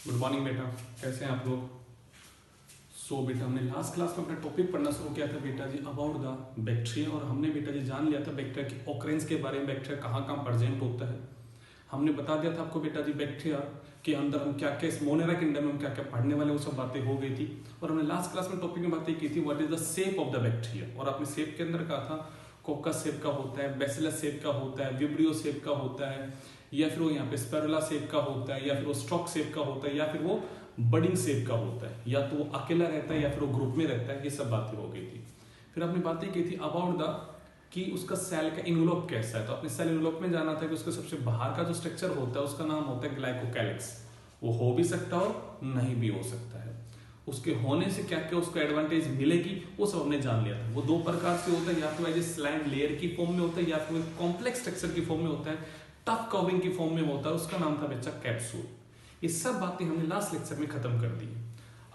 Good morning बेटा, कैसे हैं आप लोग। बेटा हमने लास्ट क्लास में अपना टॉपिक पढ़ना शुरू किया था बेटा जी अबाउट द बैक्टीरिया, और हमने बेटा जी जान लिया था बैक्टीरिया की ऑकरेंस के बारे में, बैक्टीरिया कहाँ कहाँ प्रेजेंट होता है। हमने बता दिया था आपको बेटा जी बैक्टीरिया के अंदर हम क्या क्या, इस मोनेरा किंगडम में हम क्या क्या पढ़ने वाले, वो सब बातें हो गई थी। और हमने लास्ट क्लास में टॉपिक में बातें की थी what is the shape of the bacteria, और आपने शेप के अंदर कहा था कोकस शेप का होता है, बेसिलस शेप का होता है, विब्रियो शेप का होता है, या फिर वो यहाँ पे स्पेरुला शेप का होता है, या फिर वो स्टॉक शेप का होता है, या फिर वो बडिंग शेप का होता है, या तो वो अकेला रहता है या फिर वो ग्रुप में रहता है। ये सब बातें हो गई थी। फिर आपने बातें की थी अबाउट द कि उसका सेल का इन्वेलप कैसा है। तो आपने सेल इन्वेलप में जाना था कि उसका सबसे बाहर का जो स्ट्रक्चर होता है उसका नाम होता है ग्लाइकोकैलिक्स। वो हो भी सकता हो, नहीं भी हो सकता है। उसके होने से क्या क्या उसको एडवांटेज मिलेगी वो सब हमने जान लिया था। वो दो प्रकार से होता है, या तो एज स्लाइम लेयर की फॉर्म में होता है, या फिर कॉम्प्लेक्स स्ट्रक्चर की फॉर्म में होता है, टफ कवरिंग की फॉर्म में होता है। उसका नाम था बच्चा कैप्सूल। ये सब बातें हमने लास्ट लेक्चर में खत्म कर दी।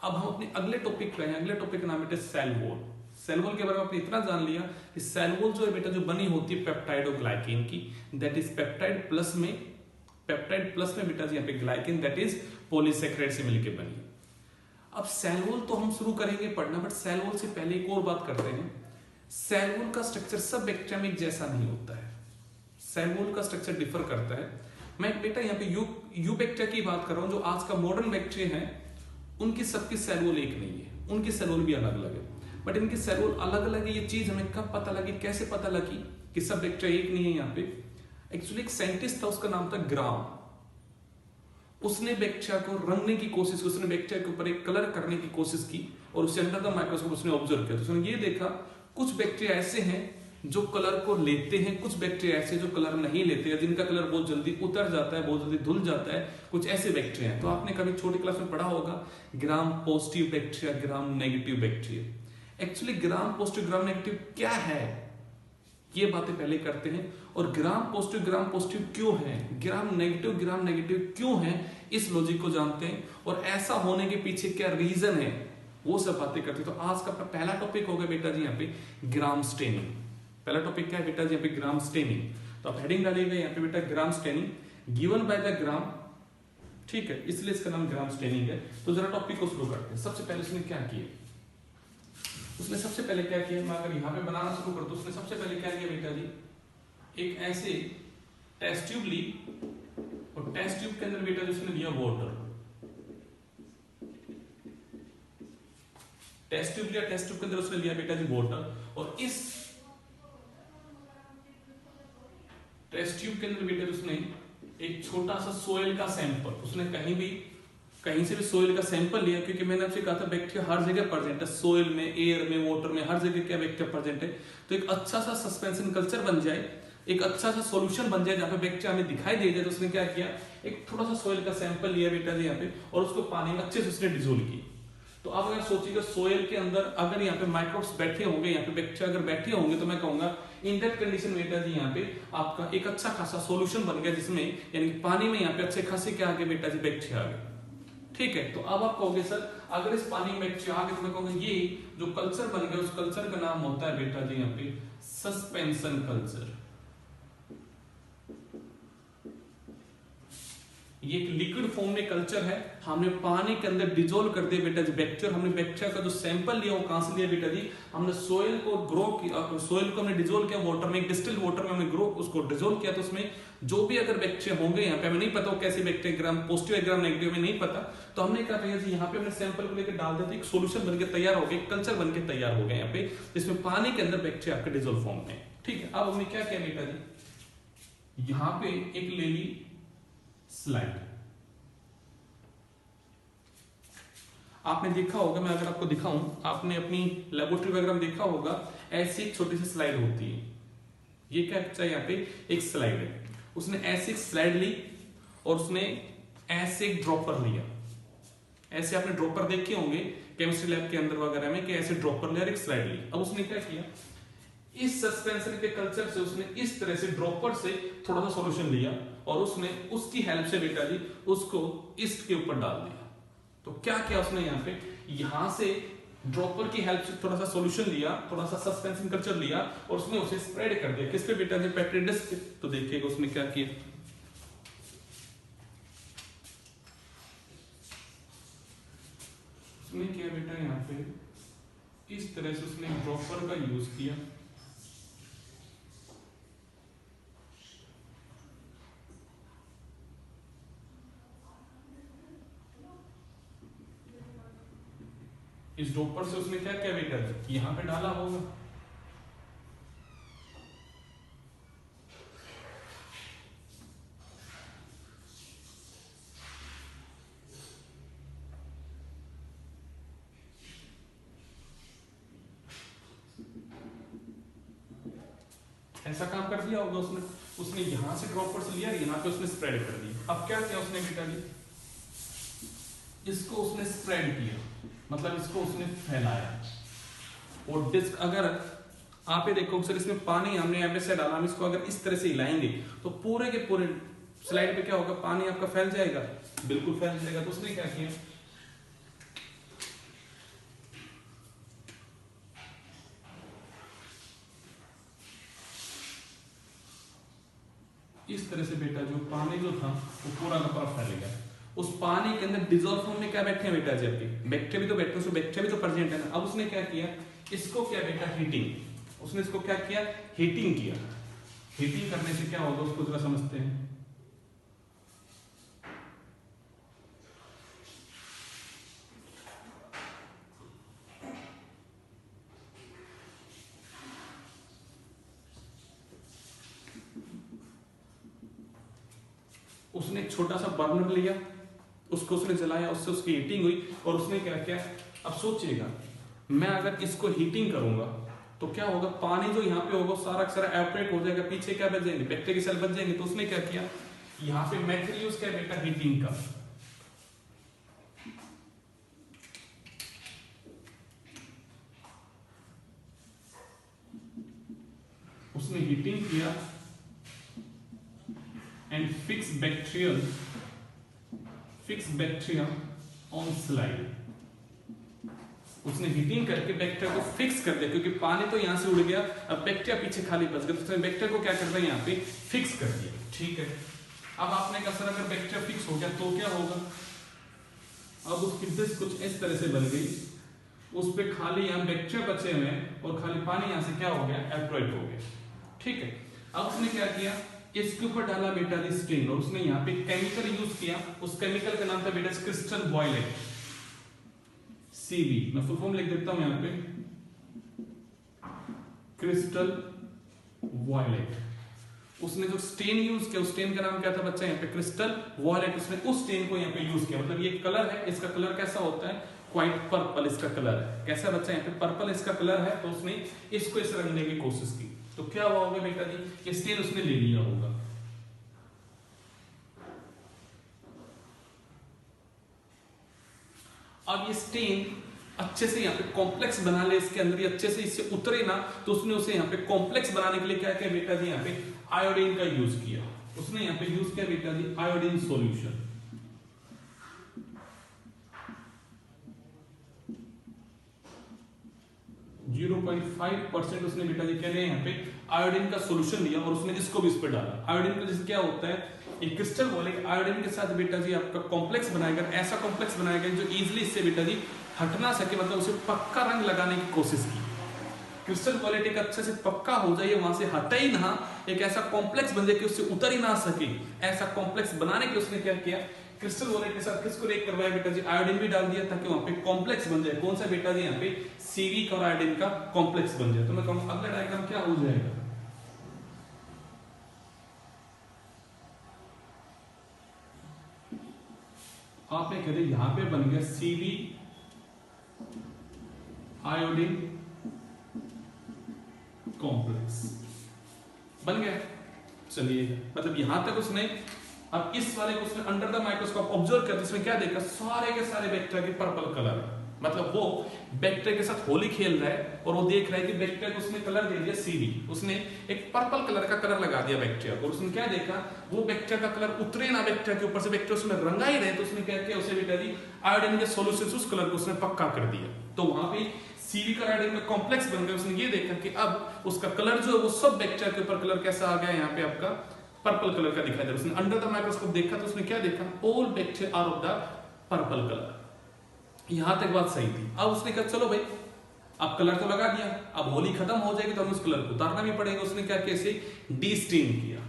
अब हम अपने अगले टॉपिक पे हैं। अगले टॉपिक का नाम बेटा सेल वॉल। सेल वॉल के बारे में आपने इतना जान लिया कि सेल वॉल जो है बेटा जो बनी होती है पेप्टाइड और ग्लाइकेन की, दैट इज पेप्टाइड प्लस में बेटा जी यहाँ पे ग्लाइकेन दैट इज पॉलीसेकेराइड से मिलकर बनी है। अब सेल वॉल तो हम शुरू करेंगे पढ़ना, बट सेल वॉल से पहले एक और बात करते हैं। सेल वॉल का स्ट्रक्चर सब बैक्टीरिया में एक जैसा नहीं होता है। सेल वॉल का स्ट्रक्चर डिफर करता है। मैं बेटा यहाँ पे यू बैक्टीरिया की बात कर रहा हूँ। जो आज का मॉडर्न बैक्टीरिया है उनकी सबकी सेल वॉल एक नहीं है, उनकी सेल वॉल भी अलग अलग है। बट इनकी सेल वॉल अलग अलग है। ये चीज हमें कब पता लगी, कैसे पता लगी कि सब बैक्टीरिया एक नहीं है। यहाँ पे एक्चुअली एक साइंटिस्ट था, उसका नाम था ग्राम। उसने बैक्टीरिया को रंगने की कोशिश की, उसने बैक्टीरिया के ऊपर एक कलर करने की कोशिश की, और उससे अंडर द माइक्रोस्कोप उसने ऑब्जर्व किया। तो उसने ये देखा कुछ बैक्टीरिया ऐसे हैं जो कलर को लेते हैं, कुछ बैक्टीरिया ऐसे जो कलर नहीं लेते हैं, जिनका कलर बहुत जल्दी उतर जाता है, बहुत जल्दी धुल जाता है। कुछ ऐसे बैक्टीरिया हैं। तो आपने कभी छोटी क्लास में पढ़ा होगा ग्राम पॉजिटिव बैक्टीरिया, ग्राम नेगेटिव बैक्टीरिया। एक्चुअली ग्राम पॉजिटिव ग्राम नेगेटिव क्या है ये बातें पहले करते हैं, और ग्राम पॉजिटिव क्यों है, ग्राम नेगेटिव क्यों है, इस लॉजिक को जानते हैं, और ऐसा होने के पीछे क्या रीजन है वो सब बातें करते हैं। तो आज का पहला टॉपिक होगा बेटा जी यहाँ पे ग्राम स्टेनिंग। पहला टॉपिक क्या है बेटा जी यहाँ पे ग्राम स्टेनिंग। तो आप हेडिंग डालिएगा यहाँ पे बेटा gram staining given by the gram, ठीक है, इसलिए इसका नाम ग्राम स्टेनिंग है। तो जरा टॉपिक को शुरू करते हैं। सबसे पहले उसने क्या किया, मैं अगर यहाँ पे बनाना शुरू कर, तो उसने सबसे पहले क्या किया बेटा जी, एक ऐसे टेस्ट ट्यूब ली, और टेस्ट ट्यूब के अंदर बेटा जी उसने लिया वाटर। टेस्ट ट्यूब के अंदर उसने लिया बेटा जी वाटर, और इस टेस्ट ट्यूब के अंदर बेटा जी उसने एक छोटा सा सोइल का सैंपल, उसने कहीं से भी सोइल का सैंपल लिया, क्योंकि मैंने आपसे कहा था बैक्टीरिया हर जगह प्रेजेंट है, सोइल में, एयर में, वाटर में, हर जगह क्या बैक्टीरिया प्रेजेंट है। तो एक अच्छा सा सस्पेंशन कल्चर बन जाए, एक अच्छा सा सॉल्यूशन बन जाए जहां पे बैक्टीरिया हमें दिखाई दे जाए। तो उसने क्या किया, एक थोड़ा सा सोइल का सैंपल लिया बेटा जी यहाँ पे, और उसको पानी में अच्छे से उसने डिजोल्व किया। तो अब अगर सोचिएगा सोइल के अंदर अगर यहाँ पे माइक्रोब्स बैठे होंगे, यहाँ पे बैक्टीरिया अगर बैठे होंगे, तो मैं कहूंगा इन दैट कंडीशन बेटा जी यहाँ पे आपका एक अच्छा खासा सॉल्यूशन बन गया, जिसमें यानी पानी में यहाँ पे अच्छे खासे क्या आ गए बेटा जी बैक्टीरिया आ गए। ठीक है, तो अब आप कहोगे सर अगर इस पानी में बैक्टीरिया आ गए, तो मैं कहूंगा ये जो कल्चर बन गया उस कल्चर का नाम होता है बेटा जी यहाँ पे सस्पेंशन कल्चर। ये एक लिक्विड फॉर्म में कल्चर है। हमने पानी के अंदर डिजोल्व कर दिया बेटा जी बैक्टीरिया। हमने बैक्टीरिया का जो सैंपल लिया वो कहां से लिया बेटा जी, हमने सोइल को ग्रो किया, सोइल को हमने डिजोल्व किया वाटर में, डिस्टिल्ड वाटर में हमने ग्रो उसको डिजोल्व किया। तो उसमें जो भी अगर बैक्टीरिया होंगे, यहाँ पे हमें नहीं पता वो कैसे बैक्टीरिया, ग्राम पॉजिटिव है ग्राम नेगेटिव में नहीं पता, तो हमने क्या किया जी यहाँ पे हमने सैंपल को लेकर डाल दिया, एक सोल्यूशन बनकर तैयार हो गया, कल्चर बनकर तैयार हो गया यहाँ पे, जिसमें पानी के अंदर बैक्टीरिया आपके डिजोल्व फॉर्म में। ठीक है, अब हमने क्या किया बेटा जी, यहाँ पे एक ले ली स्लाइड। आपने देखा होगा, मैं अगर आपको दिखाऊं, आपने अपनी लेबोरेटरी वगैरह में देखा होगा, ऐसी एक छोटी सी स्लाइड होती है। ये क्या चाहिए यहाँ पे एक स्लाइड है। उसने ऐसी एक स्लाइड ली, और उसने ऐसे एक ड्रॉपर लिया। ऐसे आपने ड्रॉपर देखे होंगे केमिस्ट्री लैब के अंदर वगैरह में, कि ऐसे ड्रॉपर लिया, एक स्लाइड ली। अब उसने क्या किया, इस सस्पेंशन के कल्चर से उसने इस तरह से ड्रॉपर से थोड़ा सा सॉल्यूशन लिया, और उसने उसकी हेल्प से बेटा जी उसको ईस्ट के ऊपर डाल दिया। तो क्या किया उसने यहाँ पे, यहां से ड्रॉपर की हेल्प से थोड़ा सा सॉल्यूशन लिया, थोड़ा सा सस्पेंशन कल्चर लिया, और उसने उसे स्प्रेड कर दिया। किस पे बेटा जी, पेट्री डिस्क पे। तो देखिएगा उसने क्या किया, उसने क्या बेटा यहाँ पे इस तरह से उसने ड्रॉपर का यूज किया। इस ड्रॉपर से उसने क्या किया बेटा, यहां पे डाला होगा। ऐसा काम कर दिया होगा उसने। उसने यहां से ड्रॉपर से लिया, यहां पे उसने स्प्रेड कर दिया। अब क्या किया उसने बेटा जी, इसको उसने स्प्रेड किया, मतलब इसको उसने फैलाया। और डिस्क अगर आप ये देखो सर, इसमें पानी हमने यहाँ पे से डाला, हम इसको अगर इस तरह से हिलाएंगे तो पूरे के पूरे स्लाइड पे क्या होगा, पानी आपका फैल जाएगा, बिल्कुल फैल जाएगा। तो उसने क्या किया, इस तरह से बेटा जो पानी जो था वो पूरा का पूरा फैल गया। उस पानी के अंदर डिजॉल्व फॉर्म में क्या बैठे हैं बेटा जी, आपके बैक्टीरिया भी तो बैठे हैं, उसमें बैक्टीरिया भी तो प्रेजेंट है ना। अब उसने क्या किया, इसको क्या बेटा हीटिंग, उसने इसको क्या किया, हीटिंग किया। हीटिंग करने से क्या होगा उसको जरा समझते हैं। उसने एक छोटा सा बर्नर लिया, उसको उसने जलाया, उससे उसकी हीटिंग हुई। और उसने क्या किया, अब सोचिएगा मैं अगर इसको हीटिंग करूंगा तो क्या होगा, पानी जो यहाँ पे होगा सारा का सारा एवपोरेट हो जाएगा, पीछे क्या बच जाएंगे, बैक्टीरिया के सेल बच जाएंगे। तो उसने क्या किया, यहाँ पे मेथड यूज किया बेटा हीटिंग का। उसने हीटिंग किया and fix bacteria on slide. उसने हीटिंग करके बैक्टीरिया को फिक्स कर दिया, क्योंकि पानी तो यहां से उड़ गया, अब बैक्टीरिया पीछे खाली बच गया। तो उसने बैक्टीरिया को क्या कर दिया, यहाँ पे फिक्स कर दिया। ठीक है, अब आपने कहा सर अगर बैक्टीरिया फिक्स हो गया तो क्या होगा, अब उसकी डिस्क कुछ इस तरह से बन गई, उस पे खाली यहाँ बैक्टीरिया बचे हुए हैं और खाली पानी यहाँ से क्या हो गया, एवपोरेट हो गया। ठीक है, अब उसने क्या किया, इसके ऊपर डाला बेटा जी स्ट्रेन, और उसने यहाँ पे केमिकल यूज किया। उस केमिकल का नाम था बेटा क्रिस्टल वॉयलेट, सीवी। मैं फुल फॉर्म लिख देता हूं यहाँ पे, क्रिस्टल वॉयलेट। उसने जो स्टेन यूज किया, उस स्टेन का नाम क्या था बच्चा, यहाँ पे क्रिस्टल वॉयलेट। उसने उस स्टेन को यहाँ पे यूज किया, मतलब ये कलर है, इसका कलर कैसा होता है, क्वाइट पर्पल इसका कलर है। कैसा बच्चा, यहाँ पे पर्पल इसका कलर है। तो उसने इसको इस रंगने की कोशिश की, तो क्या हुआ होगा बेटा जी, ये स्टेन उसने ले लिया होगा। अब ये स्टेन अच्छे से यहाँ पे कॉम्प्लेक्स बना ले, इसके अंदर अच्छे से इससे उतरे ना, तो उसने उसे यहाँ पे कॉम्प्लेक्स बनाने के लिए क्या किया बेटा जी, यहाँ पे आयोडीन का यूज किया। उसने यहाँ पे यूज किया बेटा जी आयोडीन सॉल्यूशन। 0.5% उसने बेटा जी क्या लिया, यहाँ पे आयोडीन का सॉल्यूशन लिया, और उसने इसको भी इस पे डाला। आयोडीन का जैसे क्या होता है, एक क्रिस्टल वॉयलेट आयोडीन के साथ बेटा जी आपका कॉम्प्लेक्स बनाएगा, ऐसा कॉम्प्लेक्स बनाएगा जो इजीली इससे बेटा जी हट ना सके, मतलब उसे पक्का रंग लगाने की कोशिश की। क्रिस्टल वॉयलेट एक अच्छे से पक्का हो जाए, वहां से हटे ही ना, एक ऐसा कॉम्प्लेक्स बन जाए कि उससे उतर ही ना सके। ऐसा कॉम्प्लेक्स बनाने के उसने क्या किया, क्रिस्टल वॉयलेट के साथ किसको रिएक्ट करवाया बेटा जी, आयोडीन भी डाल दिया, ताकि वहां पे कॉम्प्लेक्स बन जाए। कौन सा बेटा जी, यहाँ पे सीवी का और आयोडीन का कॉम्प्लेक्स बन जाए। तो मैं कहूँ अगला डायग्राम क्या हो जाएगा, आपने कह दिया यहां पे बन गया सीवी आयोडीन कॉम्प्लेक्स बन गया। चलिए, मतलब यहां तक उसने, अब इस वाले को उसने अंडर द माइक्रोस्कोप ऑब्जर्व कर, इसमें क्या देखा, सारे के सारे बैक्टीरिया के पर्पल कलर है। मतलब वो बैक्टीरिया के साथ होली खेल रहा है और वो देख रहा है कि बैक्टीरिया को उसने कलर दे दिया सीवी, उसने एक पर्पल कलर का कलर लगा दिया बैक्टीरिया को। और उसने क्या देखा, वो बैक्टीरिया का कलर उतरे ना बैक्टीरिया के ऊपर से, बैक्टीरिया उसमें रंगा ही रहे। तो उसने क्या किया, उसे बेटा जी आयोडीन के सॉल्यूशन से उस कलर को उसने पक्का कर दिया। तो वहां पे सीवी का आयोडीन में कॉम्प्लेक्स बन गया। उसने ये देखा कि अब उसका कलर जो है वो सब बैक्टीरिया के ऊपर कलर कैसा आ गया, यहाँ पे आपका पर्पल कलर का दिखाई दे रहा है। उसने अंडर द माइक्रोस्कोप देखा तो उसने क्या देखा, all bacteria are of the purple colour. यहां तक बात सही थी। अब उसने कहा चलो भाई अब कलर तो लगा दिया, अब होली खत्म हो जाएगी तो हमें उस कलर को उतारना भी पड़ेगा। उसने क्या कैसे डीस्टेन किया।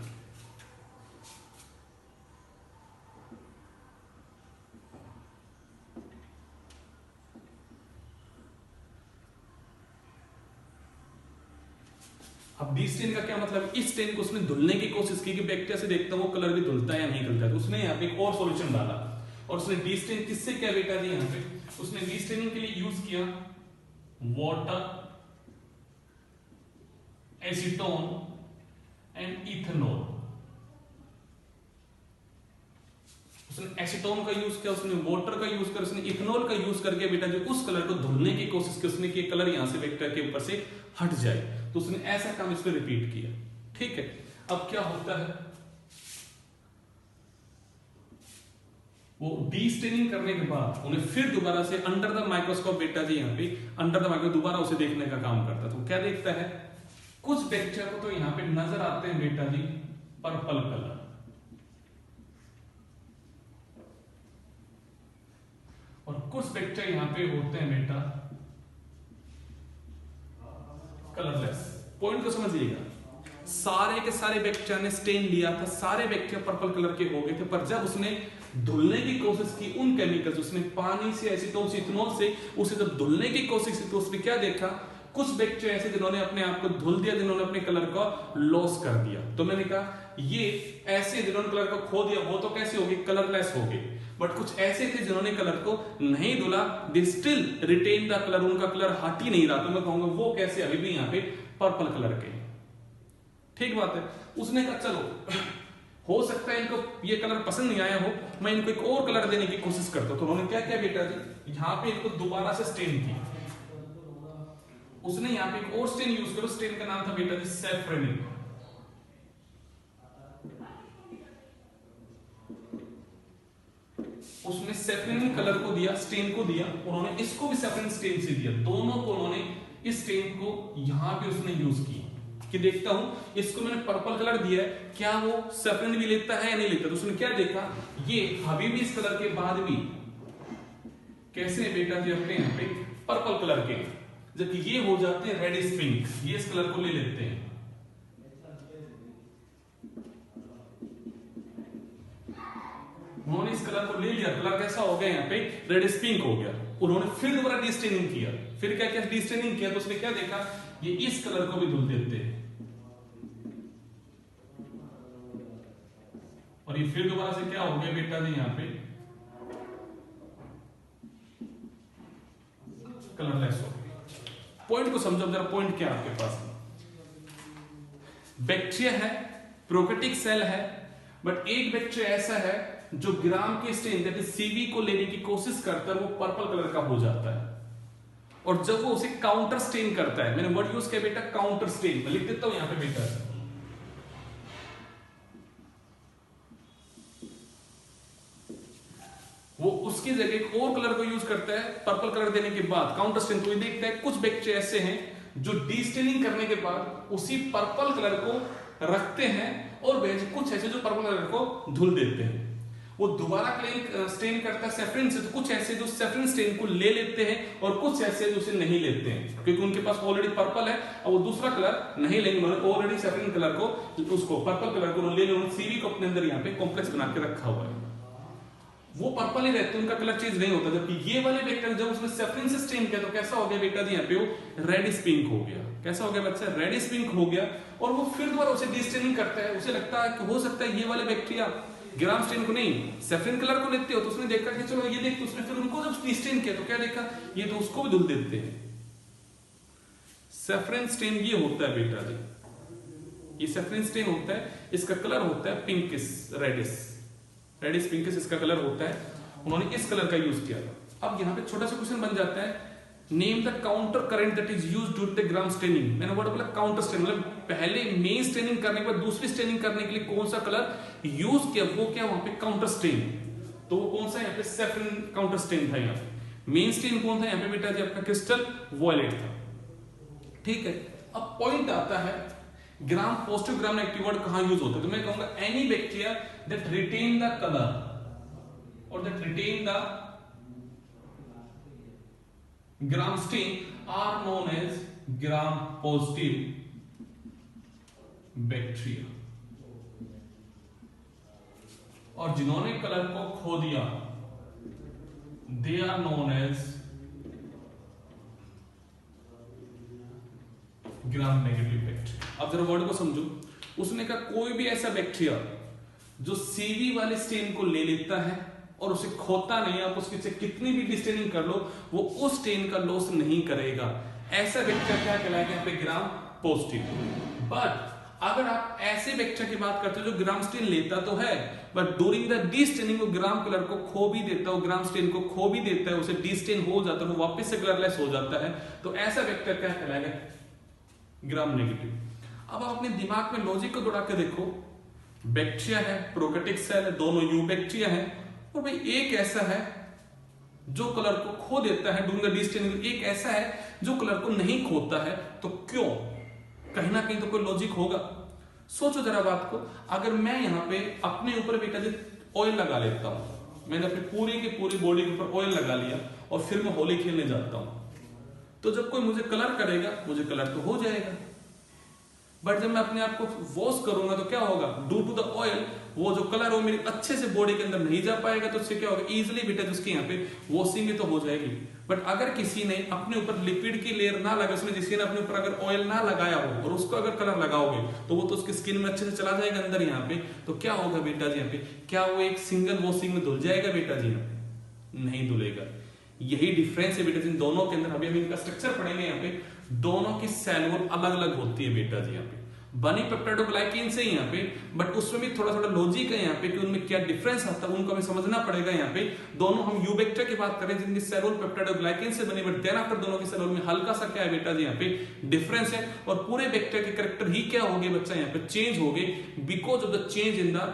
अब डीस्टेन का क्या मतलब, इस स्टेन को उसने धुलने की कोशिश की कि बैक्टीरिया से देखता हूं वो कलर भी धुलता है या नहीं धुलता है। तो उसने यहाँ पे एक और सॉल्यूशन डाला और उसने डीस्टेन किससे किया बेटा जी, यहाँ पे उसने डीस्टेनिंग के लिए यूज किया वाटर, एसीटोन एंड इथेनॉल। उसने एसीटोन का यूज किया, उसने वाटर का यूज किया, उसने इथेनॉल का यूज करके बेटा जो उस कलर को धुलने की कोशिश की उसने कि कलर यहां से बैक्टीरिया के ऊपर से हट जाए। तो उसने ऐसा काम इसमें रिपीट किया। ठीक है, अब क्या होता है, वो डीस्टेनिंग करने के बाद उन्हें फिर दोबारा से अंडर द माइक्रोस्कोप बेटा जी यहाँ पे अंडर द माइक्रोस्कोप दोबारा उसे देखने का काम करता। तो क्या देखता है, कुछ बैक्टीरिया को तो यहाँ पे नजर आते हैं बेटा जी पर्पल कलर, और कुछ बैक्टीरिया यहाँ पे होते हैं बेटा कलरलेस। पॉइंट को समझिएगा, सारे के सारे बैक्टीरिया ने स्टेन लिया था, सारे बैक्टीरिया पर्पल कलर के हो गए थे, पर जब उसने धुलने की कोशिश की उन केमिकल्स, उसने पानी से, एसीटोन से, इथेनॉल से उसे जब धुलने की कोशिश की तो उसने क्या देखा, कुछ बैक्टीरिया ऐसे जिन्होंने अपने आप को धुल दिया, जिन्होंने अपने कलर को लॉस कर दिया। तो मैंने कहा ये ऐसे जिन्होंने कलर को खो दिया वो तो कैसे होगी, कलरलेस हो गए, बट कुछ ऐसे थे जिन्होंने कलर को नहीं धुला, they still retain the colour, उनका कलर हट ही नहीं रहा। तो मैं कहूंगा वो कैसे अभी भी यहाँ पे पर्पल कलर के। ठीक बात है। उसने कहा चलो हो सकता है इनको ये कलर पसंद नहीं आया हो, मैं इनको एक और कलर देने की कोशिश करता हूं। तो उन्होंने क्या किया बेटा जी, यहाँ पे इनको दोबारा से स्टेन की। उसने यहाँ पे एक और स्टेन यूज करो, स्टेन का नाम था बेटा जी सैफ्रनिन। उसने सैफ्रनिन कलर को दिया, स्टेन को दिया, उन्होंने इसको भी सैफ्रनिन स्टेन से दिया, दोनों को उन्होंने इस स्टेन को यहां पे उसने यूज की कि देखता हूं इसको मैंने पर्पल कलर दिया है, क्या वो सैफ्रनिन भी लेता है या नहीं लेता। तो उसने क्या देखा, ये अभी भी इस कलर के बाद भी कैसे है बेटा जी अपने यहाँ पे पर्पल कलर के, जबकि ये हो जाते हैं रेडिश पिंक, ये इस कलर को ले लेते हैं। उन्होंने इस कलर को ले लिया, कलर कैसा हो गया यहाँ पे रेडिश पिंक हो गया। उन्होंने फिर दोबारा डीस्टेनिंग किया, फिर क्या क्या डीस्टेनिंग किया तो उसने क्या देखा, ये इस कलर को भी धुल देते हैं, और ये फिर दोबारा से क्या हो गया बेटा जी यहाँ पे कलरलेस हो गया। पॉइंट को समझो जरा, पॉइंट क्या आपके पास, बैक्टीरिया है, प्रोकैरियोटिक सेल है, बट एक बैक्टीरिया ऐसा है जो ग्राम के स्टेन दैट इज सीवी को लेने की कोशिश करता है, वो पर्पल कलर का हो जाता है, और जब वो उसे काउंटर स्टेन करता है, मैंने वर्ड यूज किया बेटा काउंटर स्टेन, मैं लिख देता हूं यहां पे बेटा, वो उसकी जगह एक और कलर को यूज करता है पर्पल कलर देने के बाद काउंटर स्टेन को। देखता है कुछ बैक्टीरिया ऐसे हैं जो डीस्टेनिंग करने के बाद उसी पर्पल कलर को रखते हैं, और कुछ ऐसे जो पर्पल कलर को धुल देते हैं। वो दोबारा स्टेन करता है सैफरन से, तो कुछ ऐसे जो सैफरन स्टेन को ले लेते हैं और कुछ ऐसे जो उसे नहीं लेते हैं, क्योंकि उनके पास ऑलरेडी पर्पल है और वो दूसरा कलर नहीं लेंगे, उन्होंने ऑलरेडी सैफरन कलर को, उसको पर्पल कलर को ले लिया, सीवी को अपने अंदर यहाँ पे कॉम्प्लेक्स बना के रखा हुआ है, वो पर्पल ही रहते हैं, उनका कलर चेंज नहीं होता। जबकि ये वाले बैक्टीरिया जब उसने सैफरन से स्टेन किया तो कैसा हो गया बेटा जी यहाँ पे वो रेडिश पिंक हो गया। कैसा हो गया बच्चा, रेडिश पिंक हो गया, और वो फिर दोबारा उसे डीस्टेनिंग करता है। उसे लगता है कि हो सकता है ये वाले बैक्टीरिया ग्राम स्टेन को नहीं सैफरन कलर को लेते हो, तो उसने देखा कि चलो ये देख, तो उसने फिर उनको जब डीस्टेन किया तो क्या देखा, ये तो उसको भी धुल देते हैं। सैफरन स्टेन ये होता है बेटा जी, ये सैफरन स्टेन होता है, इसका कलर होता है पिंकिश रेडिश, रेडिश पिंकिश इसका कलर होता है, उन्होंने इस कलर का यूज किया था। अब यहाँ पे छोटा सा क्वेश्चन बन जाता है, name the counter current that is used during the gram staining. मैंने वर्ड बोला काउंटर स्टेनिंग, मतलब पहले मेन स्टेनिंग करने के बाद दूसरी स्टेनिंग करने के लिए कौन सा कलर यूज किया, वो क्या वहां पे काउंटर स्टेन, तो वो कौन सा यहाँ पे सैफरन काउंटर स्टेन था। यहाँ पे मेन स्टेन कौन था यहाँ पे बेटा जी आपका क्रिस्टल वॉयलेट था। ठीक है, अब पॉइंट आता है gram positive gram negative word कहां यूज होता है, तो मैं कहूंगा any bacteria that retain the colour और that retain the gram stain are known as gram positive bacteria. और जिन्होंने कलर को खो दिया they are known as gram negative bacteria. अब जरा वर्ड को समझो, उसने कहा कोई भी ऐसा बैक्टीरिया जो सीवी वाले स्टेन को ले लेता है और उसे खोता नहीं, आप उसके से कितनी भी डिस्टेनिंग कर लो वो उस स्टेन का लॉस नहीं करेगा, ऐसा बैक्टीरिया क्या कहलाएगा यहाँ पे ग्राम पॉजिटिव। बट अगर आप ऐसे बैक्टीरिया की बात करते हो जो ग्राम स्टेन लेता तो है बट ड्यूरिंग द डिस्टेनिंग वो ग्राम कलर को खो भी देता है, वो ग्राम स्टेन को खो भी देता है, उसे डिस्टेन हो जाता है, वो वापस से कलरलेस हो जाता है, तो ऐसा बैक्टीरिया क्या कहलाएगा ग्राम नेगेटिव। अब आप अपने दिमाग में लॉजिक को दौड़ा के देखो, बैक्टीरिया है, प्रोकैरियोटिक सेल है, दोनों यू बैक्टीरिया है, और भाई एक ऐसा है जो कलर को खो देता है ड्यूरिंग द डिस्टेनिंग, एक ऐसा है जो कलर को नहीं खोता है, तो क्यों? कहीं ना कहीं तो कोई लॉजिक होगा। सोचो जरा बात को, अगर मैं यहाँ पे अपने ऊपर बेटा जी ऑयल लगा लेता हूं, मैंने अपनी पूरी की पूरी बॉडी के ऊपर ऑयल लगा लिया और फिर मैं होली खेलने जाता हूं, तो जब कोई मुझे कलर करेगा मुझे कलर तो हो जाएगा, बट जब मैं अपने आप को वॉश करूंगा तो क्या होगा, ड्यू टू द ऑयल वो जो कलर वो मेरी अच्छे से बॉडी के अंदर नहीं जा पाएगा, तो उससे क्या होगा इजीली बेटा जिसके यहाँ पे वॉशिंग भी तो हो जाएगी। बट अगर किसी ने अपने ऊपर लिक्विड की लेयर ना लगा, उसने जिसने अपने ऊपर अगर ऑयल ना लगाया हो और उसको अगर कलर लगाओगे तो वो तो उसकी स्किन में अच्छे से चला जाएगा अंदर यहाँ पे, तो क्या होगा बेटा जी यहाँ पे, क्या वो एक सिंगल वॉशिंग में धुल जाएगा बेटा जी यहाँ पे? नहीं धुलेगा। यही डिफरेंस है बेटा जी दोनों के अंदर। अभी हम इनका स्ट्रक्चर पढ़ेंगे यहाँ पे, दोनों की सेल वॉल अलग अलग होती है बेटा जी यहाँ पे, बनी पेप्टाइडोग्लाइकेन से यहाँ पे, बट उसमें भी थोड़ा थोड़ा लॉजिक है यहाँ पे कि उनमें क्या डिफरेंस आता है उनको हमें समझना पड़ेगा यहाँ पे। दोनों हम यू बैक्टीरिया की बात करें जिनकी सेल वॉल पेप्टाइडोग्लाइकेन से बनी, बट देन आफ्टर दोनों की सेल वॉल में हल्का सा क्या है बेटा जी यहाँ पे डिफरेंस है, और पूरे बैक्टीरिया के कैरेक्टर ही क्या हो गए बच्चा यहाँ पे चेंज हो गए because of the change in the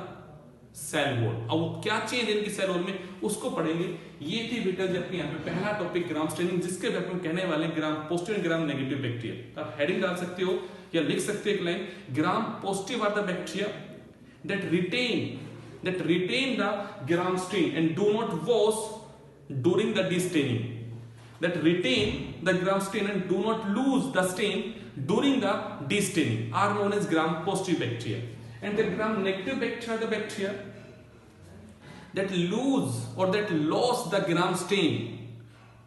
cell wall. अब वो क्या चेंज इनकी सेल वॉल में उसको पढ़ेंगे। ये थी बेटा जी अपने यहाँ पे पहला टॉपिक ग्राम स्टेनिंग, जिसके बारे में कहने वाले ग्राम पॉजिटिव ग्राम नेगेटिव बैक्टीरिया। तो आप हेडिंग डाल सकते हो या लिख सकते हो एक line, gram positive are the bacteria that retain the gram stain and do not wash during the destaining, that retain the gram stain and do not lose the stain during the destaining are known as gram positive bacteria, and the gram negative bacteria are the bacteria that lose or that lost the gram stain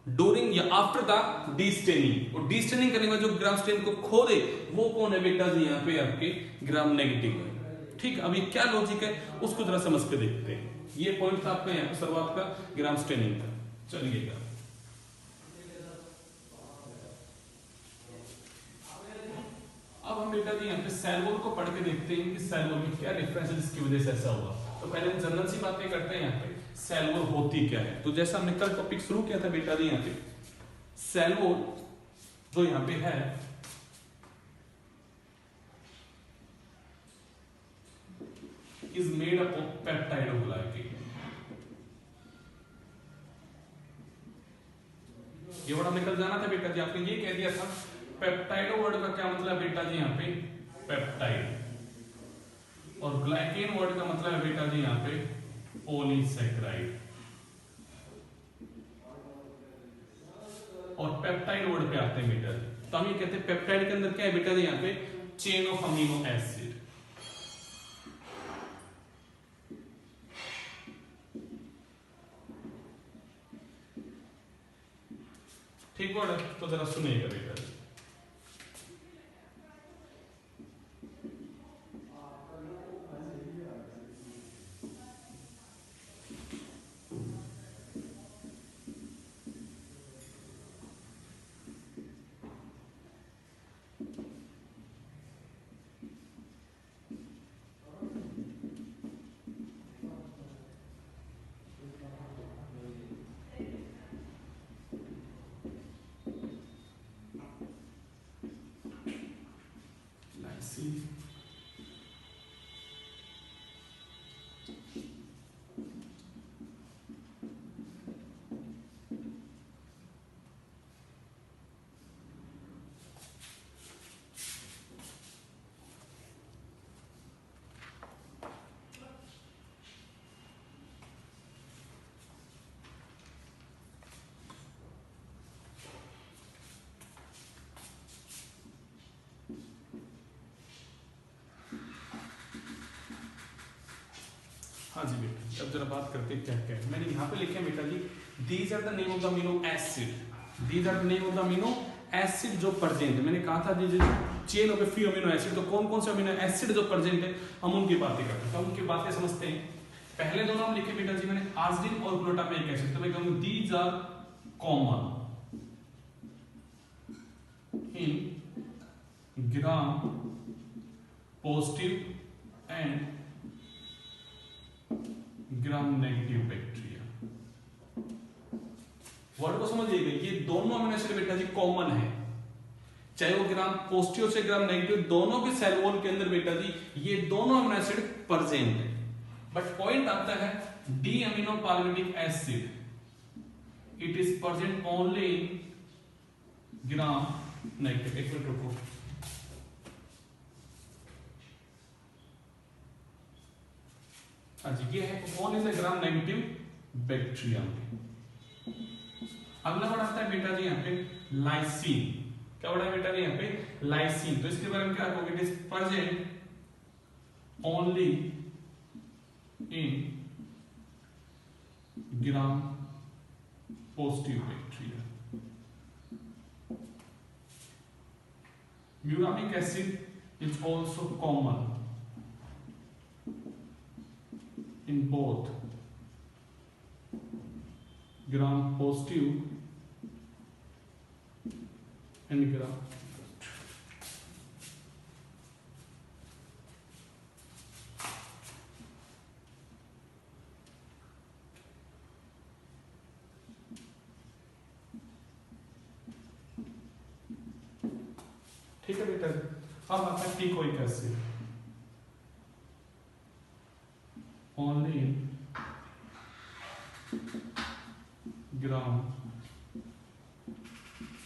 during या after the डीस्टेनिंग, और डीस्टेनिंग करने के बाद जो ग्राम stand को खो दे वो कौन है बेटा जी यहाँ पे आपके ग्राम नेगेटिव है। ठीक, अभी क्या लॉजिक है उसको जरा समझ के देखते हैं। ये पॉइंट था आपका यहाँ पे शुरुआत का ग्राम स्टेनिंग का। चलिएगा अब हम बेटा जी यहाँ पे सेल वॉल को पढ़ के देखते हैं कि सेल वॉल में क्या डिफरेंस है जिसकी वजह से ऐसा हुआ। तो पहले हम जनरल सी बातें करते हैं यहाँ पे सेल वॉल होती क्या है। तो जैसा हमने कल टॉपिक शुरू किया था बेटा जी यहाँ पे, सेल वॉल जो यहाँ पे है is made up of peptidoglycan. ये वर्ड हमें कल जाना था बेटा जी, आपने ये कह दिया था पेप्टाइडो वर्ड का क्या मतलब बेटा जी यहाँ पे पेप्टाइड, और ग्लाइकेन वर्ड का मतलब है बेटा जी यहाँ पे पॉलीसैकेराइड, और पेप्टाइड वर्ड पे आते हैं बेटा जी। तो हम ये कहते हैं पेप्टाइड के अंदर क्या है बेटा जी यहाँ पे चेन ऑफ अमीनो एसिड। ठीक वर्ड है, तो जरा सुनिएगा बेटा जी। हाँ जी बेटा, अब जरा बात करते हैं क्या क्या है। मैंने यहाँ पे लिखे हैं बेटा जी, these are the name of the amino acid, these are the name of the amino acid जो प्रेजेंट है। मैंने कहा था जी chain of a few amino acid, तो कौन कौन से अमीनो एसिड जो प्रेजेंट है हम उनकी बातें करते हैं। तो उनकी बातें समझते हैं। पहले दो नाम लिखे बेटा जी मैंने, आर्जिनिन और ग्लूटामिक एसिड। तो मैं कहूंगा these are common in gram positive and gram negative bacteria. Word को समझिएगा, ये दोनों अमीनो एसिड बेटा जी कॉमन है, चाहे वो ग्राम पॉजिटिव से ग्राम नेगेटिव, दोनों के सेल वॉल के अंदर बेटा जी ये दोनों अमीनो एसिड प्रेजेंट है। बट पॉइंट आता है D amino palmitic acid, it is present only in gram negative. एक मिनट रुको, हाँ जी, ये है कौन इज ग्राम नेगेटिव बैक्टीरिया। अगला वर्ड आता है बेटा जी यहाँ पे लाइसिन। क्या वर्ड है बेटा जी यहाँ पे लाइसिन। तो इसके बारे में क्या कहोगे, it is present only in gram positive bacteria. Muramic acid is also common in both gram positive and gram ठीक है बेटा। अब आता है teichoic acid, only in gram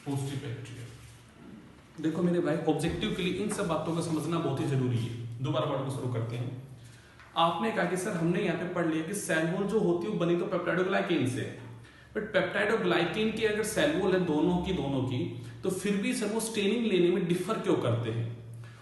positive bacteria। देखो मेरे भाई, ऑब्जेक्टिव के लिए इन सब बातों को समझना बहुत ही जरूरी है। दोबारा वर्ड को शुरू करते हैं। आपने कहा कि सर हमने यहाँ पे पढ़ लिया कि सेल वॉल जो होती है वो बनी तो पेप्टाइडोग्लाइकेन से, बट पेप्टाइडोग्लाइकेन की अगर सेल वॉल है दोनों की तो फिर भी सर वो स्टेनिंग लेने में डिफर क्यों करते हैं।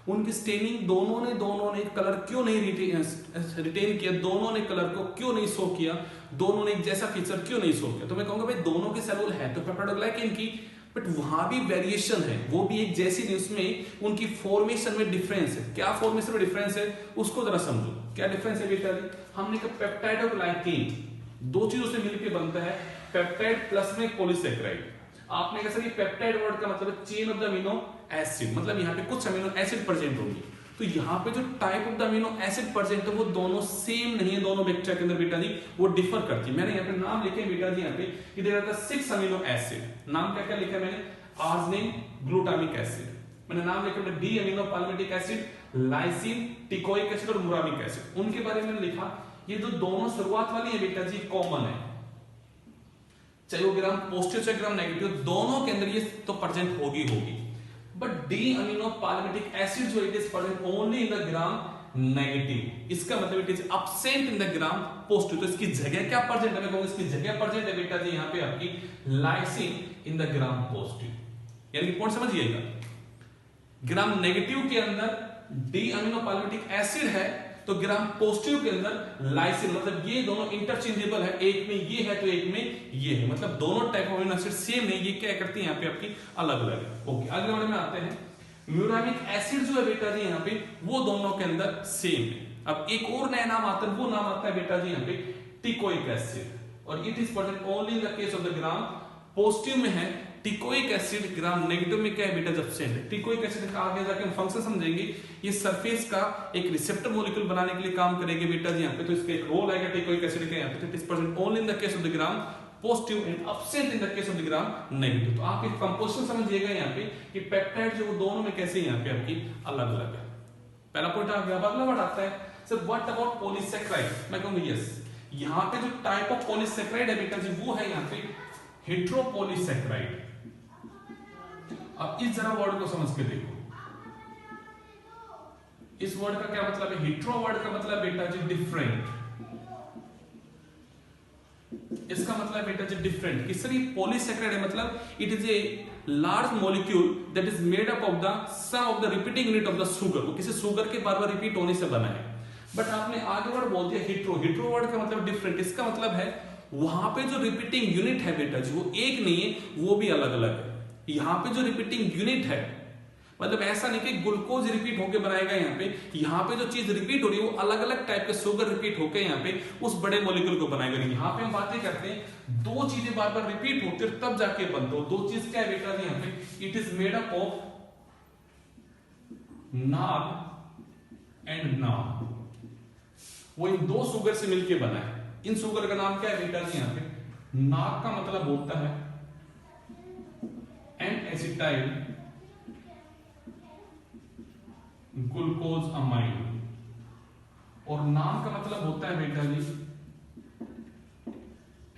उनकी स्टेनिंग दोनों ने कलर क्यों नहीं रिटेन किया, दोनों ने कलर को क्यों नहीं शो किया, दोनों ने एक जैसा फीचर क्यों नहीं शो किया। तो मैं कहूंगा भाई दोनों की सेल वॉल है तो पेप्टाइडोग्लाइकेन की, बट वहां भी वेरिएशन है, वो भी एक जैसी नहीं, उसमें उनकी फॉर्मेशन में डिफरेंस है। क्या फॉर्मेशन में डिफरेंस है उसको जरा समझो। क्या डिफरेंस है बेटा जी, हमने कहा पेप्टाइडोग्लाइकेन दो चीजों से मिलकर बनता है, पेप्टाइड प्लस में पॉलीसेकेराइड। आपने कहा सर ये पेप्टाइड वर्ड का मतलब chain of the amino acid, मतलब यहाँ पे कुछ अमीनो एसिड प्रेजेंट होंगी। तो यहाँ पे जो type of the amino acid present है वो दोनों सेम नहीं है, दोनों बैक्टीरिया के अंदर बेटा जी वो डिफर करती है। मैंने यहाँ पे नाम लिखे बेटा जी, यहाँ पे इधर आता 6 अमीनो एसिड। नाम क्या क्या लिखा है मैंने, आर्जिनिन, ग्लूटामिक एसिड। मैंने नाम लिखा D amino palmitic acid, lysine, teichoic acid और म्यूरामिक एसिड। उनके बारे में लिखा, ये जो दोनों शुरुआत वाली है बेटा जी कॉमन है, चाहे वो ग्राम पॉजिटिव से ग्राम नेगेटिव, दोनों के अंदर ये तो प्रेजेंट होगी। But D amino palmitic acid जो it is present only in the gram negative. इसका मतलब it is absent in the gram positive. तो इसकी जगह क्या प्रेजेंट है, मैं कहूंगा इसकी जगह प्रेजेंट है बेटा जी यहाँ पे आपकी lysine in the gram positive. यानी कि पॉइंट समझिएगा, ग्राम नेगेटिव के अंदर डी अमीनो पालमिटिक एसिड है तो ग्राम पॉजिटिव के अंदर लाइसिन, मतलब ये दोनों इंटरचेंजेबल है, एक में ये है तो एक में ये है, मतलब दोनों type of amino acid same नहीं, ये क्या करती है यहाँ पे आपकी अलग अलग है। ओके, अगले वाले में आते हैं। म्यूरामिक एसिड जो है बेटा जी यहाँ पे वो दोनों के अंदर सेम है। अब एक और नया नाम आता है, वो नाम आता है बेटा जी यहाँ पे टिकोइक एसिड, और it is present only in the case of the gram positive में है। टिकोइक एसिड ग्राम नेगेटिव में क्या है बेटा, जब सेम है। टिकोइक एसिड का आगे जाके हम फंक्शन समझेंगे। ये सरफेस का एक रिसेप्टर मॉलिक्यूल बनाने के लिए काम करेंगे बेटा जी यहाँ पे, तो इसका एक रोल आएगा टिकोइक एसिड का यहाँ पे। It is present only in the case of the gram positive and absent in the case of the gram negative. तो आप एक कंपोजिशन समझिएगा यहाँ पे कि पेप्टाइड जो वो दोनों में कैसे यहाँ पे आपकी अलग अलग है। पहला पॉइंट आ गया। अगला वर्ड आता है सर व्हाट अबाउट पॉलीसेकेराइड। मैं कहूंगा यस, यहाँ पे जो टाइप ऑफ पॉलीसेकेराइड है बेटा जी वो है यहाँ पे हेटेरोपॉलीसेकेराइड। अब इस जरा वर्ड को समझ के देखो, इस वर्ड का क्या मतलब है। हेटेरो वर्ड का मतलब बेटा जी डिफरेंट, इसका मतलब बेटा जी डिफरेंट। किस तरह पॉलीसेकेराइड है, मतलब it is a large molecule that is made up of the sum of the repeating unit of the sugar. वो किसी शुगर के बार बार रिपीट होने से बना है। बट आपने आगे वर्ड बोल दिया हिट्रो। हिट्रो वर्ड का मतलब डिफरेंट, इसका मतलब है वहां पे जो रिपीटिंग यूनिट है बेटा जी वो एक नहीं है, वो भी अलग अलग है। यहाँ पे जो रिपीटिंग यूनिट है मतलब ऐसा नहीं कि ग्लूकोज रिपीट होके बनाएगा, यहाँ पे जो चीज रिपीट हो रही है वो अलग अलग टाइप के शुगर रिपीट होके यहाँ पे उस बड़े मॉलिक्यूल को बनाएगा। यहाँ पे हम बातें करते हैं दो चीजें बार बार रिपीट होती है तब जाके बनते हो। दो चीज क्या है बेटा जी यहाँ पे, it is made up of Nag and NAM. वो इन दो शुगर से मिलके बना है। इन शुगर का नाम क्या है बेटा जी यहाँ पे, नाग का मतलब होता है एन एसिटाइल ग्लूकोज अमाइन, और नाम का मतलब होता है बेटा जी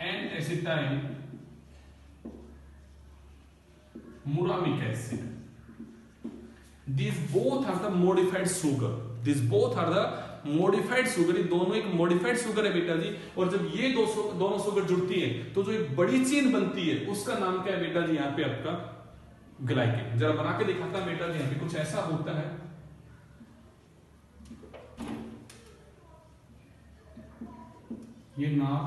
N acetyl muramic acid. These both are the modified sugar. These both are the modified sugar. ये दोनों एक modified sugar है बेटा जी। और जब ये दोनों शुगर जुड़ती है तो जो एक बड़ी चेन बनती है उसका नाम क्या है बेटा जी यहाँ पे आपका ग्लाइकेन। जरा बना के दिखाता हूं बेटा जी, यहाँ पे कुछ ऐसा होता है। ये नाम,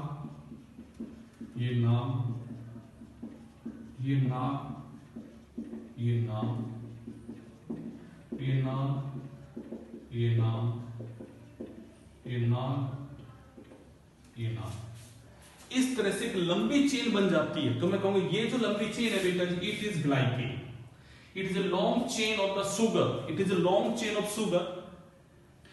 ये नाम, ये नाम, ये नाम, ये नाम, ये नाम, ये नाम, ये नाम, इस तरह से एक लंबी चेन बन जाती है। तो मैं कहूंगा ये जो लंबी चेन है बेटा जी, it is glycan. It is a long chain of the sugar. It is a long chain of sugar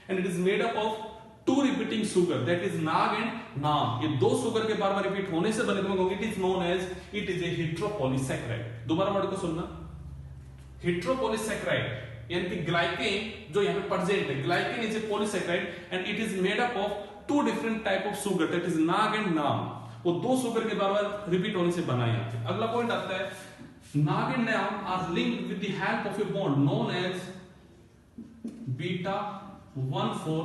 and it is made up of two repeating sugar, that is NAG and NAM. ये दो sugar के बार बार repeat होने से बने, तो मैं कहूंगा it is known as, it is a heteropolysaccharide. दोबारा वर्ड को सुनना, हेटेरोपॉलीसैकेराइड यानी कि ग्लाइकेन जो यहाँ पे प्रेजेंट है, glycan is a polysaccharide and it is made up of two different type of sugar, that is NAG and NAM. वो दो शुगर के बार बार रिपीट होने से बना यहाँ पे। अगला पॉइंट आता है, NAG and NAM are linked with the help of a bond known as beta 1,4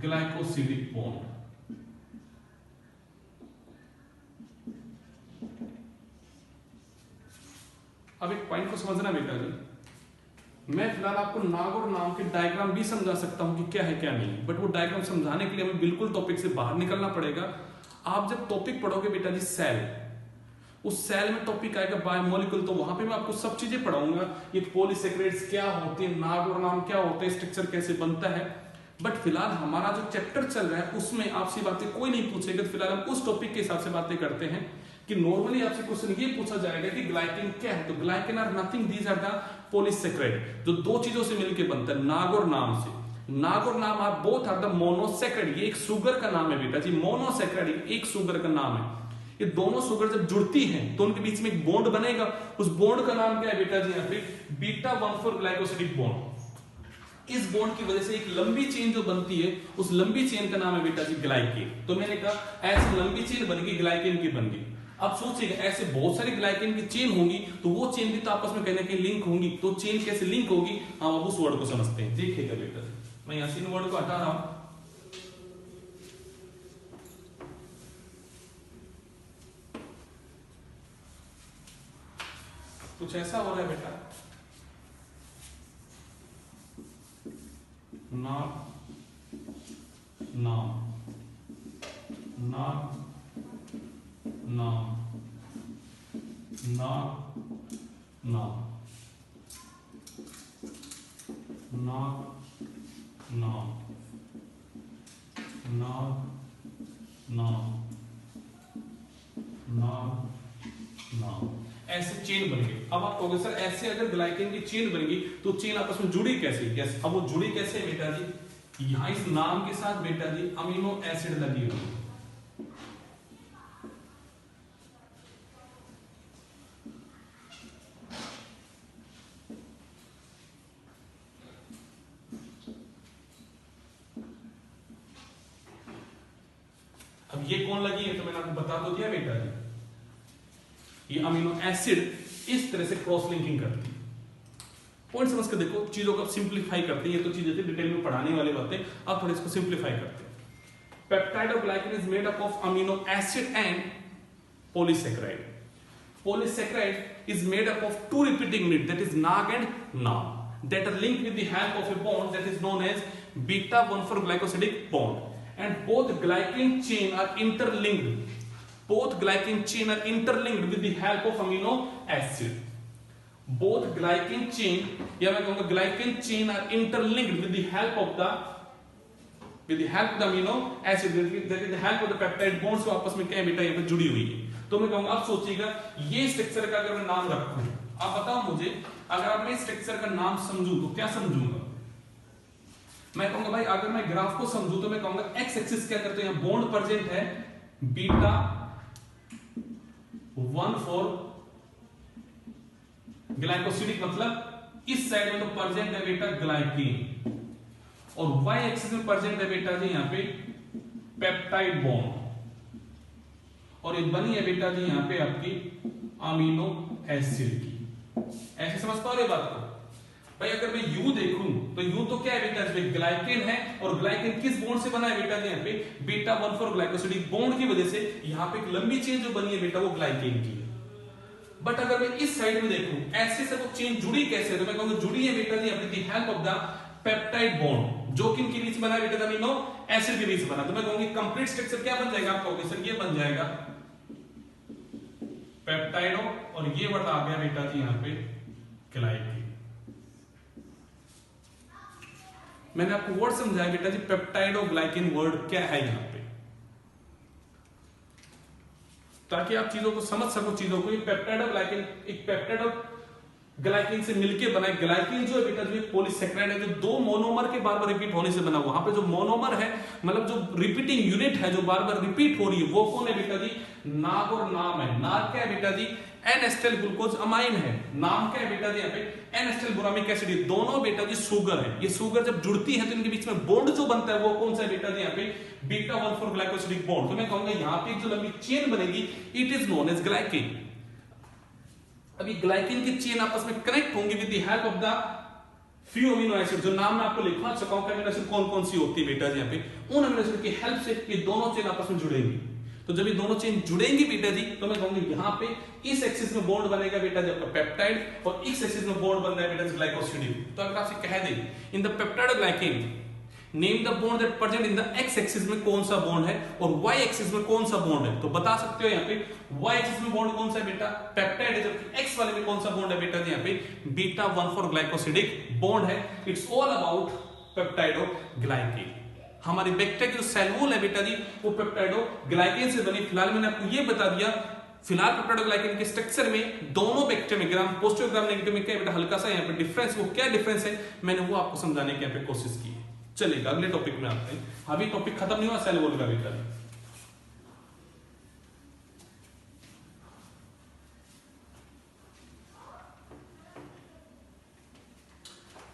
glycosidic bond. अब एक पॉइंट को समझना बेटा जी, मैं फिलहाल आपको नाग और नाम के डायग्राम भी समझा सकता हूं कि क्या है क्या नहीं, बट वो डायग्राम समझाने के लिए हमें बिल्कुल टॉपिक से बाहर निकलना पड़ेगा। आप जब टॉपिक पढ़ोगे बेटा जी सेल, उस सेल में टॉपिक आएगा बायोमोलिक्यूल, तो वहां पे मैं आपको सब चीजें पढ़ाऊंगा। ये पॉलीसैकेराइड्स क्या होते हैं, नाग और नाम क्या होते हैं, स्ट्रक्चर कैसे बनता है। बट फिलहाल हमारा जो चैप्टर चल रहा है उसमें आपसे बातें कोई नहीं पूछेगा। तो फिलहाल हम उस टॉपिक के हिसाब से बातें करते हैं कि नॉर्मली आपसे क्वेश्चन ये पूछा जाएगा कि ग्लाइकेन क्या है, तो glycan are nothing, these are the polysaccharide जो दो चीजों से मिलकर बनता है, नाग और नाम से। नाग और NAM are both are the monosaccharide. ये एक शुगर का नाम है बेटा जी, मोनोसैकेराइड एक शुगर का नाम है। ये दोनों शुगर जब जुड़ती हैं तो उनके बीच में एक बॉन्ड बनेगा। उस बॉन्ड का नाम क्या है बेटा जी यहाँ पे, बीटा 1,4 ग्लाइकोसिडिक बॉन्ड। इस बॉन्ड की वजह से एक लंबी चेन जो बनती है, उस लंबी चेन का नाम है बेटा जी ग्लाइकेन। तो मैंने कहा ऐसी लंबी चेन बन गई, ग्लाइकेन की बन गई। अब सोचिएगा ऐसे बहुत सारी ग्लाइकेन की चेन होंगी तो वो चेन भी तो आपस में कहीं ना कहीं लिंक होंगी। तो चेन कैसे लिंक होगी, हम अब उस वर्ड को समझते हैं। देखिएगा बेटा, मैं यहां से इन वर्ड को हटा रहा हूं। कुछ ऐसा हो रहा है बेटा, नाम, नाम, नाम, नाम, नाम, नाम, नाम, नाम, नाम, नाम, नाम, नाम, ऐसे चेन बन गई। अब आप कहोगे सर ऐसे अगर ग्लाइकेन की चेन बन गई तो चेन आपस में जुड़ी कैसे? यस, अब वो जुड़ी कैसे है बेटा जी, यहां इस नाम के साथ बेटा जी अमीनो एसिड लगी हुई। अब ये कौन लगी है तो मैंने आपको बता तो दिया बेटा जी, ये अमीनो एसिड इस तरह से क्रॉस लिंकिंग करती है। पॉइंट समझ के देखो, चीजों को सिंप्लीफाई करते हैं। ये तो चीजें थी डिटेल में पढ़ाने वाली बातें, अब थोड़ी इसको सिंप्लीफाई करते हैं। Peptide of glycan is made up of amino acid and polysaccharide. Polysaccharide is made up of two repeating units, that is NAG and NAM. that are linked with the help of a bond that is known as beta 1,4-glycosidic bond and both glycan chain are interlinked. Both glycan chain are interlinked with the help of amino acid. Both glycan chain या मैं कहूँगा glycan chain are interlinked with the help of the amino acid, that is the help of the peptide bonds जो आपस में क्या है बेटा यहाँ पे जुड़ी हुई है। तो मैं कहूँगा अब सोचिएगा ये स्ट्रक्चर का अगर मैं नाम रखूं, आप बताओ मुझे, अगर आप मैं स्ट्रक्चर का नाम समझूं तो क्या समझूंगा? मैं कहूंगा भाई अगर मैं ग्राफ को समझूं तो मैं कहूंगा एक्स एक्सिस क्या करते हैं, बॉन्ड प्रेजेंट है बीटा 1,4 ग्लाइकोसिडिक, मतलब इस साइड में तो प्रेजेंट है बेटा ग्लाइकिन और वाई एक्सिस में प्रेजेंट है बेटा जी यहाँ पे पेप्टाइड बॉन्ड और ये बनी है बेटा जी यहाँ पे आपकी अमीनो एसिड की। ऐसे समझ पा रहे बात को? भाई अगर मैं यू देखूं तो यू तो क्या है बेटा, इसमें ग्लाइकेन है और ग्लाइकेन किस बॉन्ड से बना है बेटा जी यहाँ पे बीटा 1,4 ग्लाइकोसिडिक बॉन्ड की वजह से यहाँ पे एक लंबी चेन जो बनी है बेटा वो ग्लाइकेन की है। बट अगर मैं इस साइड में देखूं ऐसे से वो चेन जुड़ी कैसे है, तो मैं कहूंगा जुड़ी है बेटा जी यहाँ पे the help of the peptide bond, जो किन के बीच बना है बेटा अमीनो एसिड के बीच बना। तो मैं कहूंगी कंप्लीट स्ट्रक्चर क्या बन जाएगा, आप कहोगे सर ये बन जाएगा पेप्टाइडो और ये वर्ड आ गया बेटा जी यहाँ पे ग्लाइकेन। मैंने आपको वर्ड समझाया बेटा जी पेप्टाइडो ग्लाइकेन वर्ड क्या है यहाँ पे, ताकि आप चीजों को समझ सको चीजों को। ये पेप्टाइडो ग्लाइकेन एक पेप्टाइडो ग्लाइकेन से मिलके बना है। ग्लाइकेन जो है बेटा जो पॉलीसेकेराइड है जो दो मोनोमर के बार बार रिपीट होने से बना। वहां पे जो मोनोमर है मतलब जो रिपीटिंग यूनिट है जो बार बार रिपीट हो रही है वो कौन है बेटा जी, नाग और नाम है। नाग क्या है बेटा जी, एन एस्टाइल ग्लूकोज अमाइन है। नाम क्या है बेटा जी यहाँ पे एन एस्टाइल बुरामिक एसिड, दोनों बेटा जी शुगर है। ये शुगर जब जुड़ती है तो इनके बीच में बॉन्ड जो बनता है वो कौन सा है बेटा जी यहाँ पे बीटा 1,4 ग्लाइकोसिडिक बॉन्ड। तो मैं कहूंगा यहाँ पे जो लंबी चेन बनेगी it is known as glycan. अभी ग्लाइकेन की चेन आपस में कनेक्ट होंगी with the help of the few amino acid, जो नाम मैं आपको लिखवा चुका हूं अमीनो एसिड कौन कौन सी होती है बेटा जी यहाँ पे। उन अमीनो एसिड की हेल्प से ये दोनों चेन आपस में जुड़ेंगी। तो जब ये दोनों चेन जुड़ेंगी बेटा जी तो मैं कहूंगी यहाँ पे इस एक्सिस में बॉन्ड बनेगा बेटा जी आपका पेप्टाइड और इस एक्सिस में बॉन्ड बन रहा है बेटा जी ग्लाइकोसिडिक। तो अगर आपसे कह दे in the peptidoglycan name the bond that present in the x axis में कौन सा बॉन्ड है और वाई एक्सिस में कौन सा बॉन्ड है, तो बता सकते हो यहाँ पे वाई एक्सिस में बॉन्ड कौन सा है बेटा पेप्टाइड है, जबकि एक्स वाले में कौन सा बॉन्ड है बेटा जी यहाँ पे बीटा 1,4 ग्लाइकोसिडिक बॉन्ड है। It's all about पेप्टाइडो glycan. हमारी बैक्टीरिया की जो सेल वॉल है बेटा जी वो पेप्टाइडो ग्लाइकेन से बनी। फिलहाल मैंने आपको ये बता दिया, फिलहाल पेप्टाइडो ग्लाइकेन के स्ट्रक्चर में दोनों बैक्टीरिया में ग्राम पॉजिटिव ग्राम नेगेटिव में क्या बेटा हल्का सा यहाँ पे डिफरेंस, वो क्या डिफरेंस है मैंने वो आपको समझाने की यहाँ पे कोशिश की है। चलिए अगले टॉपिक में आते हैं। अभी टॉपिक खत्म नहीं हुआ सेल वॉल का बेटा।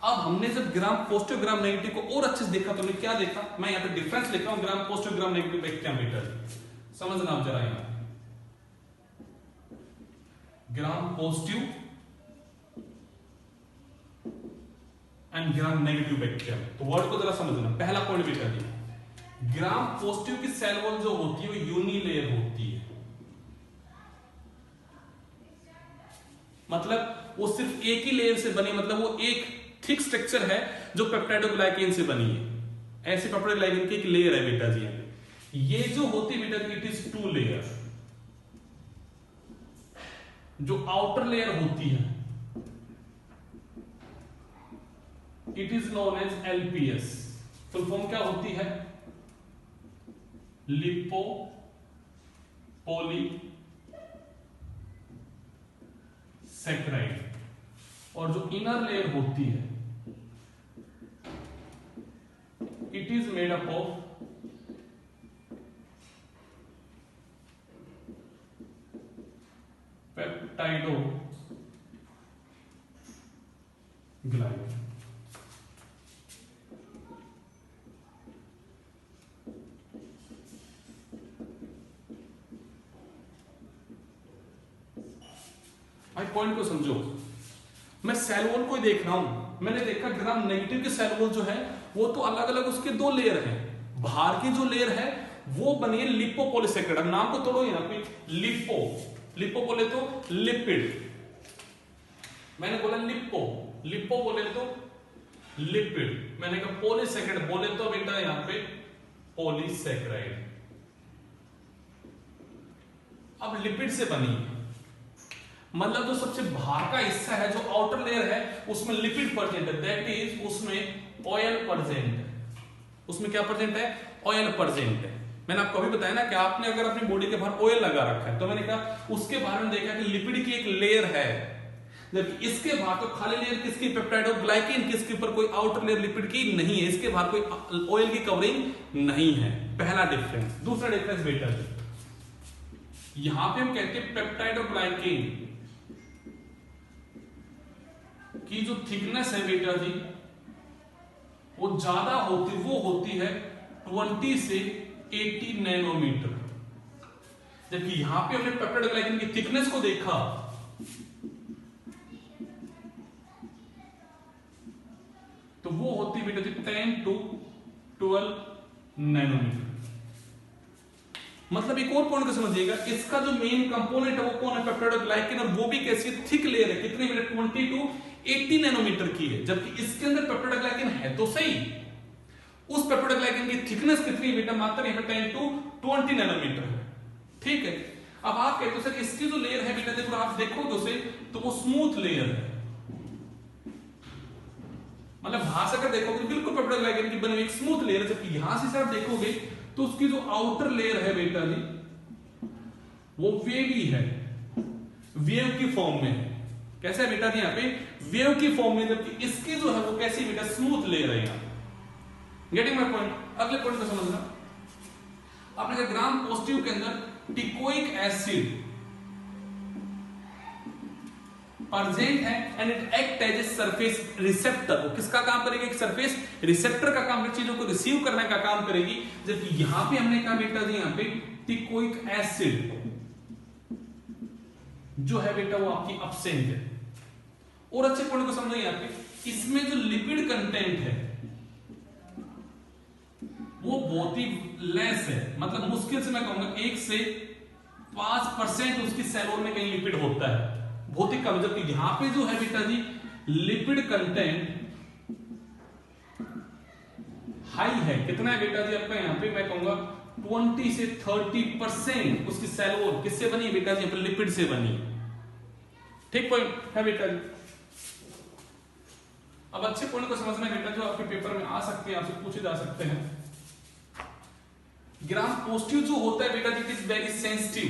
अब हमने जब ग्राम पॉजिटिव ग्राम नेगेटिव को और अच्छे से देखा तो हमने क्या देखा, मैं यहाँ पे डिफरेंस लिख रहा हूं ग्राम पॉजिटिव ग्राम नेगेटिव बैक्टीरिया बेटा, समझना आप जरा यहाँ ग्राम positive and gram negative bacteria. तो वर्ड को जरा समझना। पहला पॉइंट बेटा जी, ग्राम पॉजिटिव की सेल वॉल जो होती है वो यूनिलेयर होती है, मतलब वो सिर्फ एक ही लेयर से बनी, मतलब वो एक थिक स्ट्रक्चर है जो पेप्टाइडोग्लाइकेन से बनी है। ऐसे पेप्टाइडोग्लाइकेन की एक लेयर है बेटा जी यहाँ पे। ये जो होती है बेटा जी इट इज 2 लेयर। जो आउटर लेयर होती है it is known as LPS। Full form क्या होती है, लिपो पॉली सैकराइड। और जो इनर लेयर होती है it is made up of पेप्टाइडो glycan. Point को समझो, मैं सेल वॉल को ही देख रहा हूं। मैंने देखा ग्राम नेगेटिव के सेल वॉल जो है वो तो अलग अलग उसके 2 लेयर हैं। बाहर की जो लेयर है वो बनी है लिपोपॉलीसैकेराइड। नाम को तोड़ो यहाँ पे लिपो, लिपो बोले तो लिपिड, मैंने बोला लिपो, लिपो बोले तो लिपिड, मैंने कहा पॉलीसैकेराइड, बोले तो बेटा यहां पे पॉलीसैकेराइड। अब लिपिड से बनी, मतलब जो सबसे बाहर का हिस्सा है, जो आउटर लेयर है, उसमें लिपिड प्रेजेंट है, दैट इज उसमें ऑयल प्रेजेंट है। उसमें क्या प्रेजेंट है? ऑयल प्रेजेंट है। मैंने आपको अभी बताया ना कि आपने अगर अपनी बॉडी के बाहर ऑयल लगा रखा है, तो मैंने कहा उसके बाहर में देखा कि लिपिड की एक लेयर है, जबकि इसके बाहर तो खाली लेयर किसकी? पेप्टाइड और ग्लाइकेन की, इसके ऊपर कोई आउटर लेयर लिपिड की नहीं है, इसके बाहर कोई ऑयल की कवरिंग नहीं है। पहला डिफरेंस। दूसरा डिफरेंस बेटा जी, यहां पे हम कहते हैं पेप्टाइड और ग्लाइकेन की जो थिकनेस है बेटा जी, वो ज्यादा होती, वो होती है 20 से 80 नैनोमीटर, जबकि यहां पे हमने पेप्टाइड और ग्लाइकेन की थिकनेस को देखा तो वो होती बेटा जी 10 to 12 नैनोमीटर। मतलब एक और पॉइंट को समझिएगा, इसका जो मेन कंपोनेंट है वो कौन है? पेप्टाइड और ग्लाइकेन, और वो भी कैसी थिक लेयर है, कितनी बेटा? 20 to 80 नैनोमीटर की है, जबकि इसके अंदर पेप्टाइड और ग्लाइकेन है तो सही, उस पेप्टाइड और ग्लाइकेन की थिकनेस कितनी बेटा? मात्र यहां पे 10 to 20 नैनोमीटर है। ठीक है, अब आप कहते हो सर इसकी जो लेयर है बेटा देखो, आप देखो तो वो स्मूथ लेयर है, मतलब वहां से अगर देखोगे बिल्कुल पेप्टाइड ग्लाइकेन की बनी हुई एक स्मूथ लेयर है, जबकि यहां से आप देखोगे तो उसकी जो आउटर लेयर है बेटा जी, वो वेवी है, वेव की फॉर्म में है। कैसा है बेटा जी? यहाँ पे वेव की फॉर्म में, जबकि इसकी जो है वो कैसी बेटा? स्मूथ लेयर है। यहां गेटिंग माय पॉइंट? अगले पॉइंट को समझना, आपने कहा ग्राम पॉजिटिव के अंदर टिकोइक एसिड प्रेजेंट है and it act as a surface receptor. वो किसका काम करेगी? एक सरफेस रिसेप्टर का काम, चीजों को रिसीव करने का काम करेगी। जबकि यहां पे हमने कहा बेटा जी, यहां पे टिकोइक एसिड जो है बेटा वो आपकी एब्सेंट है। और अच्छे पॉइंट को समझो, यहां पे इसमें जो लिपिड कंटेंट है वो बहुत ही लेस है, मतलब मुश्किल से मैं कहूंगा 1 से 5% उसकी सेल वॉल में कहीं लिपिड होता है, बहुत ही कम। जबकि यहां पे जो है बेटा जी लिपिड कंटेंट हाई है। कितना है बेटा जी आपका? यहां पे मैं कहूंगा 20 से 30% उसकी सेल वॉल किससे बनी है बेटा जी? यहां पे लिपिड से बनी है। ठीक पॉइंट है बेटा जी। अब अच्छे पॉइंट को समझना है बेटा, जो आपके पेपर में आ सकते हैं, आपसे पूछे जा सकते हैं। ग्राम पॉजिटिव जो होता है बेटा जी, it is very sensitive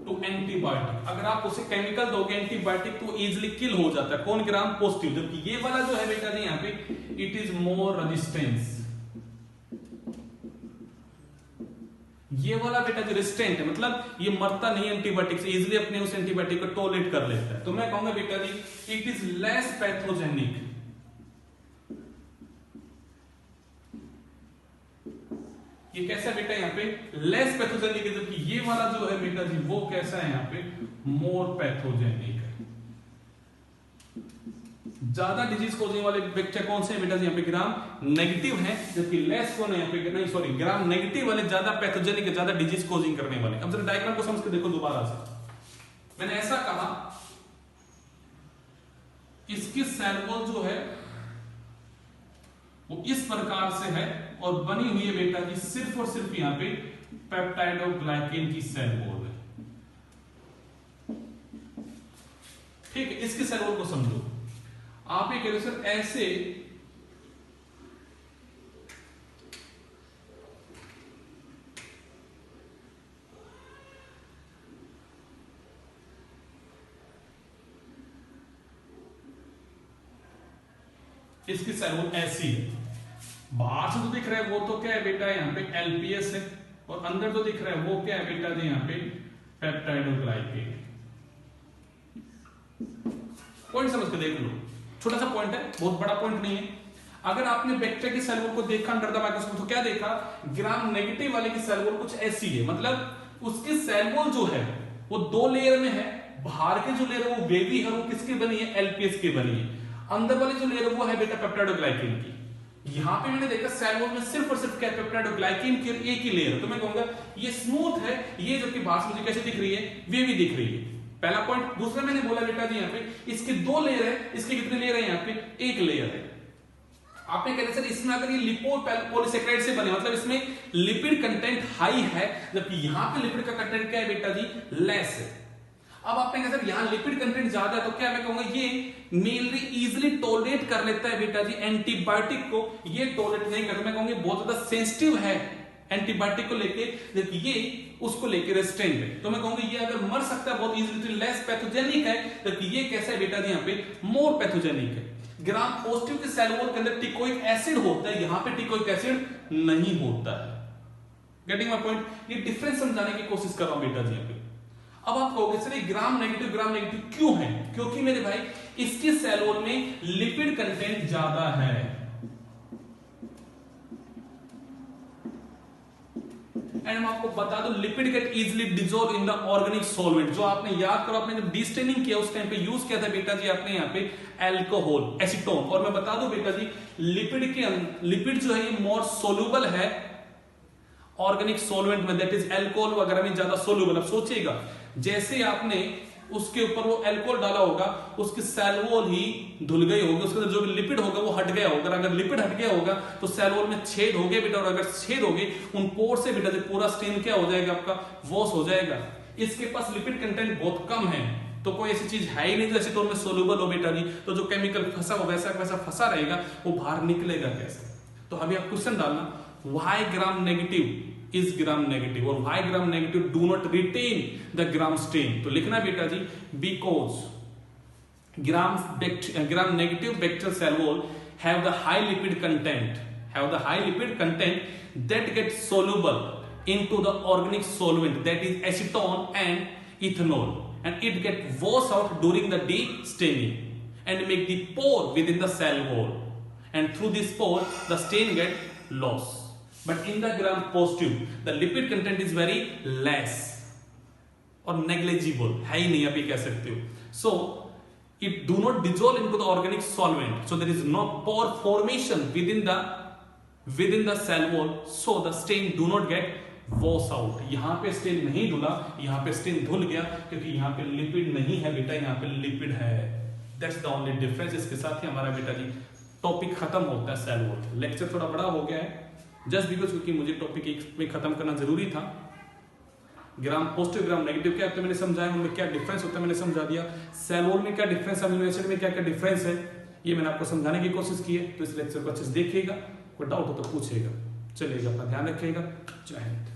to antibiotic. अगर आप उसे केमिकल दोगे एंटीबायोटिक तो इजीली किल हो जाता है। कौन? Gram positive. जबकि ये वाला जो है बेटा जी यहां पे इट इज मोर रेजिस्टेंस, ये वाला बेटा जो रेजिस्टेंट है, मतलब ये मरता नहीं एंटीबायोटिक से, इजीली अपने उस एंटीबायोटिक को टॉलरेट कर लेता है। तो मैं कहूंगा बेटा जी इट इज लेस पैथोजेनिक। ये कैसा है बेटा? यहाँ पे लेस पैथोजेनिक है, जबकि ये वाला जो है बेटा जी वो कैसा है? यहाँ पे मोर पैथोजेनिक है। ज्यादा डिजीज कोजिंग वाले बैक्टीरिया कौन से हैं बेटा जी? यहाँ पे ग्राम नेगेटिव है, जबकि लेस कौन है यहाँ पे? नहीं सॉरी, ग्राम नेगेटिव वाले ज्यादा पैथोजेनिक है, ज्यादा डिजीज कोजिंग करने वाले। अब जरा डायग्राम को समझ के देखो दोबारा से। मैंने ऐसा कहा इसकी सेल वॉल जो है वो इस प्रकार से है और बनी हुई है बेटा जी सिर्फ और सिर्फ यहां पे पेप्टाइड और ग्लाइकेन की सेल वॉल है। ठीक है, इसकी सेल वॉल को समझो। आप ये कह रहे हो सर ऐसे इसकी सेल वॉल ऐसी है, बाहर से जो दिख रहा है वो तो क्या है बेटा? यहाँ पे एलपीएस है, और अंदर जो दिख रहा है वो क्या है बेटा जी? यहाँ पे पेप्टाइड और ग्लाइकेन। पॉइंट समझ के देख लो, छोटा सा पॉइंट है, बहुत बड़ा पॉइंट नहीं है। अगर आपने बैक्टीरिया की सेल वॉल को देखा अंडर द माइक्रोस्कोप तो क्या देखा? ग्राम नेगेटिव वाले की सेल वॉल कुछ ऐसी है, मतलब उसकी सेल वॉल जो है वो 2 लेयर में है। बाहर की जो लेयर है वो वेवी है, वो किसकी बनी है? एलपीएस की बनी है। अंदर वाली जो लेयर है वो है बेटा पेप्टाइड और ग्लाइकेन की। यहां पे मैंने देखा सेल वॉल में सिर्फ और सिर्फ क्या? पेप्टाइड और ग्लाइकेन की एक ही लेयर है। तो मैं कहूंगा ये स्मूथ है, ये जो कि बाहर से मुझे कैसे दिख रही है? वेवी दिख रही है। पहला पॉइंट। दूसरा मैंने बोला बेटा जी यहाँ पे इसके 2 लेयर है, इसके कितने लेयर है, यहाँ पे 1 लेयर है। आपने कहते सर इसमें अगर ये लिपोपॉलीसेकेराइड से बने, मतलब इसमें लिपिड कंटेंट हाई है, जबकि यहाँ पे लिपिड का कंटेंट क्या है बेटा जी, लेस है। अब आपने कहा सर यहाँ लिपिड कंटेंट ज्यादा है, तो क्या मैं कहूंगा ये मेनली इजिली टॉलरेट कर लेता है बेटा जी एंटीबायोटिक को, ये टॉलरेट नहीं करता, मैं कहूंगा बहुत ज्यादा सेंसिटिव है एंटीबायोटिक को लेके, जबकि ये उसको लेके रेजिस्टेंट है। तो मैं कहूंगा ये अगर मर सकता है बहुत इजीली, लेस पैथोजेनिक है, जबकि ये कैसा है बेटा जी यहाँ पे मोर पैथोजेनिक है। ग्राम पॉजिटिव के सेल वॉल के अंदर टिकोइक एसिड होता है, यहाँ पे टिकोइक एसिड नहीं होता है। Getting my point? ये डिफरेंस समझाने की कोशिश कर रहा हूं बेटा जी यहाँ पे। अब आप कहोगे सर ग्राम नेगेटिव क्यों है? क्योंकि मेरे भाई इसके सेल वॉल में लिपिड कंटेंट ज्यादा है। एंड मैं आपको बता दूं lipid get easily dissolve in the organic solvent. जो आपने याद करो, आपने जब डिस्टेनिंग किया उस टाइम पे यूज किया था बेटा जी आपने यहाँ पे अल्कोहल एसीटोन। और मैं बता दूं बेटा जी लिपिड जो है ये मोर सोल्यूबल है ऑर्गेनिक सॉल्वेंट में, दैट इज अल्कोहल वगैरह में ज्यादा सोल्यूबल। अब सोचिएगा जैसे आपने उसके ऊपर वो अल्कोहल डाला होगा, उसकी सेल वॉल ही धुल गई होगी, उसके अंदर जो भी लिपिड होगा वो हट गया होगा। अगर लिपिड हट गया होगा तो सेल वॉल में छेद हो गए बेटा, और अगर छेद हो गए उन पोर से बेटा पूरा स्टेन क्या हो जाएगा आपका, वॉश हो जाएगा। इसके पास लिपिड कंटेंट बहुत कम है, तो कोई ऐसी चीज है ही नहीं जो एसीटोन में सोल्यूबल हो बेटा जी। तो जो केमिकल फंसा हो वैसा वैसा फंसा रहेगा, वो बाहर निकलेगा कैसे? तो अभी आप क्वेश्चन डालना why gram negative is gram negative और why gram negative do not retain the gram stain। तो लिखना बेटा जी because gram negative bacterial cell wall have the high lipid content that get soluble into the organic solvent, that is acetone and ethanol, and it get washed out during the de-staining and make the pore within the cell wall, and through this pore the stain get lost। But in the gram positive, the lipid content is very less और negligible, है ही नहीं, आप ये कह सकते हो। So it do not dissolve into the organic solvent, so there is no pore formation within the cell wall, so the stain do not get wash out। यहाँ पे स्टेन नहीं धुला, यहाँ पे स्टेन धुल गया, क्योंकि यहाँ पे लिपिड नहीं है बेटा, यहाँ पे लिपिड है। That's the only difference। इसके साथ ही हमारा बेटा जी टॉपिक खत्म होता है सेल वॉल। लेक्चर थोड़ा बड़ा हो गया है जस्ट बिकॉज, क्योंकि मुझे टॉपिक एक में खत्म करना जरूरी था। ग्राम पॉजिटिव ग्राम नेगेटिव क्या मैंने समझाया, उनमें क्या डिफरेंस होता है मैंने समझा दिया। सेल वॉल में क्या डिफरेंस है, अमीनो एसिड में क्या क्या डिफरेंस है, ये मैंने आपको समझाने की कोशिश की है। तो इस लेक्चर को अच्छे से देखिएगा, कोई डाउट हो तो पूछिएगा। चलिएगा, अपना ध्यान रखिएगा। जय हिंद।